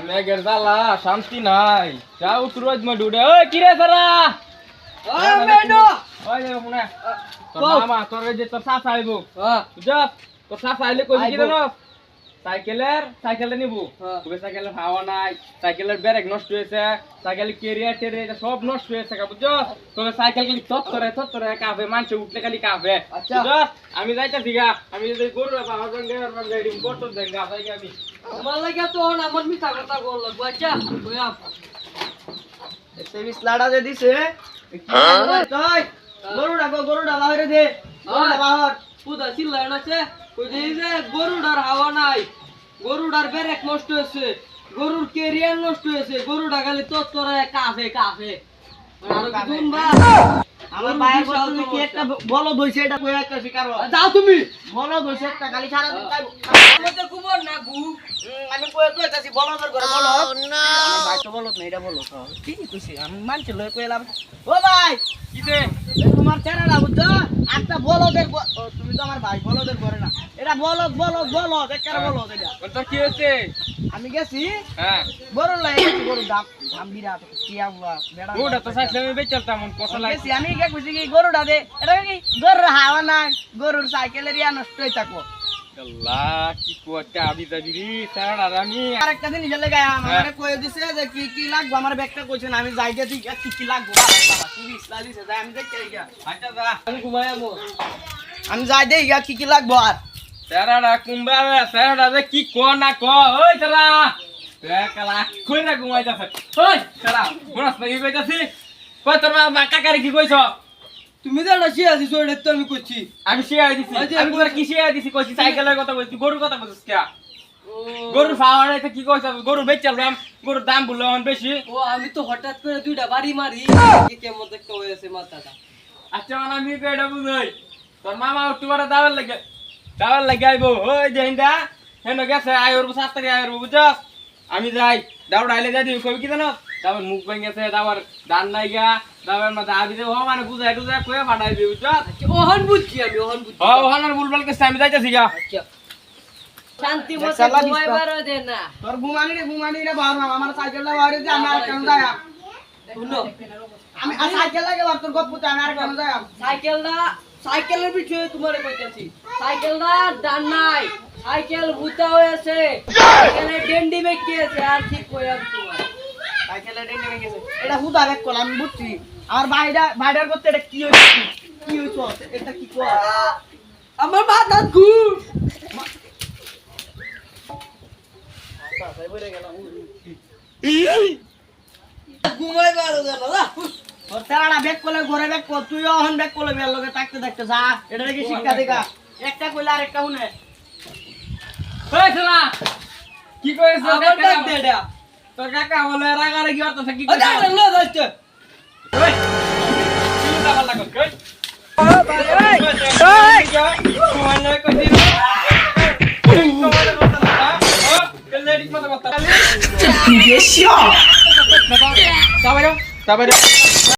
মেঘের জ্বালা শান্তি নাই যাও রোজ মে ডুডে ওই কি রে সারা ওই মেডো ওই দেখো মনে তোর মামা তোর যে তোর চাচা আইবো বুঝছ তোর চাচা আইলে কই কি জানো সাইকেলটা নিবো তবে সাইকেলের হাওয়া নাই সাইকেলের ব্রেক নষ্ট হয়েছে সাইকেলের কেরিয়ার টেরিয়ার সব নষ্ট হয়েছে বুঝছো তবে সাইকেল খালি থত করে কাঁপে মানুষ উঠলে খালি কাঁপে বুঝছো আমি যাইতাছি গা আমি যদি গরু বাবার সঙ্গে গাড়ি করতে দেন গা যাই আমি আমার লাগা তো আমার মিঠা কথা বল লাগবো আচ্ছা কইয়া সেভিস লাড়া দে দিছে তাই গরুটা বাহিরে দে গরুটা বাহির পুদা চিল্লা আছে কই যে গরুটার হাওয়া নাই গরুটার ব্রেক নষ্ট হয়েছে গরুর কেরিয়ার নষ্ট হয়েছে গরুটা খালি তত্তরে কাঁপে আর গুন বা আমার ভাইয়ের বল তুমি কি একটা বলদ হইছে এটা কই একটা শিকার যাও তুমি বলদ হইছে একটা খালি সারা দিন তাই আমাদের কুবর না গু আমি কইতাছি বলদের ঘরে বলদ আমার ভাই তো বলদ না এটা বলদ কি কইছি আমি মানছি লই কইলাম ও ভাই কিতে তোমার চেহারা বুঝছো একটা বলদের তুমি তো আমার ভাই বলদের ঘরে না এটা বলদ একটা বলদ এটা তোর কি হইছে আমি গেছি হ্যাঁ বড় লাগে গরু দাম বিরাট কি আবুয়া বেড়া ওটা তো সাইকেল আমি বেচলতাম মন কষ্ট লাগে গেছি আমি কে কইছি কি গরুটা দে এটা কি গরুর হাওয়া নাই গরুর সাইকেলের ইয়া নষ্ট হই থাকো আল্লাহ কি কোটা আবি যাবি সারা আমি আরেকটা দিন গেলে গায় আমারে কই দিছে যে কি লাগবে আমার ব্যাগটা কইছেন আমি যাইতে ঠিক কি লাগবে বাবা কি ইসলালিছে যাই আমি দেখতে গিয়া আচ্ছা যা আমি ঘুমায়ামো আমি যাই দেই গিয়া কি লাগবে আর সারাটা কুম্বারে সারাটা যে কি কো না কো ওই সারা বেকালা কই না ঘুমাইতাছ ওই সারা মনস লাগি কইতাছি কই তোর মা কাকারে কি কইছ তুমি তো না শিয়া আছিস ওইটা তো আমি কইছি আমি শিয়াই দিছি আমি তোর কি শিয়াই দিছি কইছি সাইকেলের কথা কইছি গরুর কথা কইছিস কি গরুর ফাওয়া নাই তো কি কইছ গরু বেচলাম গরুর দাম বললো এখন বেশি ও আমি তো হঠাৎ করে দুইটা বাড়ি মারি কেমন দেখতে হয়েছে মাথাটা আচ্ছা মানে আমি কইটা বুঝাই তোর মামা তোমার দাওয়ার লাগে আইবো ওই যে হিন্দা হেন গেছে আইর 7 তারিখ আইর বুঝছস আমি যাই দাওড় আইলে যাই দিবি কই কি জানো দাওয়ার মুখ ভেঙে গেছে দাওয়ার দান নাই গা দাওয়ার মধ্যে আবি দে ও মানে বুঝাই কইয়া ফাটাই দিবি বুঝছস ওহন বুঝছি আমি ওহন বুঝছি ওহন আর বুলবুল কে আমি যাইতাছি গা আচ্ছা শান্তি মতে ঘুমাইবার দে না তোর ঘুমানি রে বাবা আমার সাইকেলটা বাইরে যে আমি আর কেন যাই শুনো আমি সাইকেল লাগে আর তোর গপ্প আমি আর কেন যাই সাইকেলের পিছনে তোমারে কইতাছি সাইকেলটা ডান নাই সাইকেল ভুতা হয়েছে সাইকেলে ডেন্ডি বেঁকে আছে আর ঠিক কইয়া তোমার সাইকেলে ডেনে গেছে এটা হুদা দেখ কল আমি বুঝছি আমার ভাইডার করতে এটা কি হইছে এটা কি কর আমার মাথা ঘুর ঘুমাইবার দে না ওর তেরাটা ব্যাক করলে ঘরে ব্যাক কর তুই অহন ব্যাক করলে বের লগে থাকতে যা এটা কি শিক্ষা দেখা একটা কইলা আর একটা শুনে ওই শালা কি কইছ আমার ডাক দে এটা তোর কাকা বলে রাগারে কি করতেছ কি ও কইছ ডাক না যাচ্ছে ওই কি দাবার লাগল কই কোয়ালে কইছি কোয়ালে কথা না ও কেলেডি কথা কথা বেশি তাবারো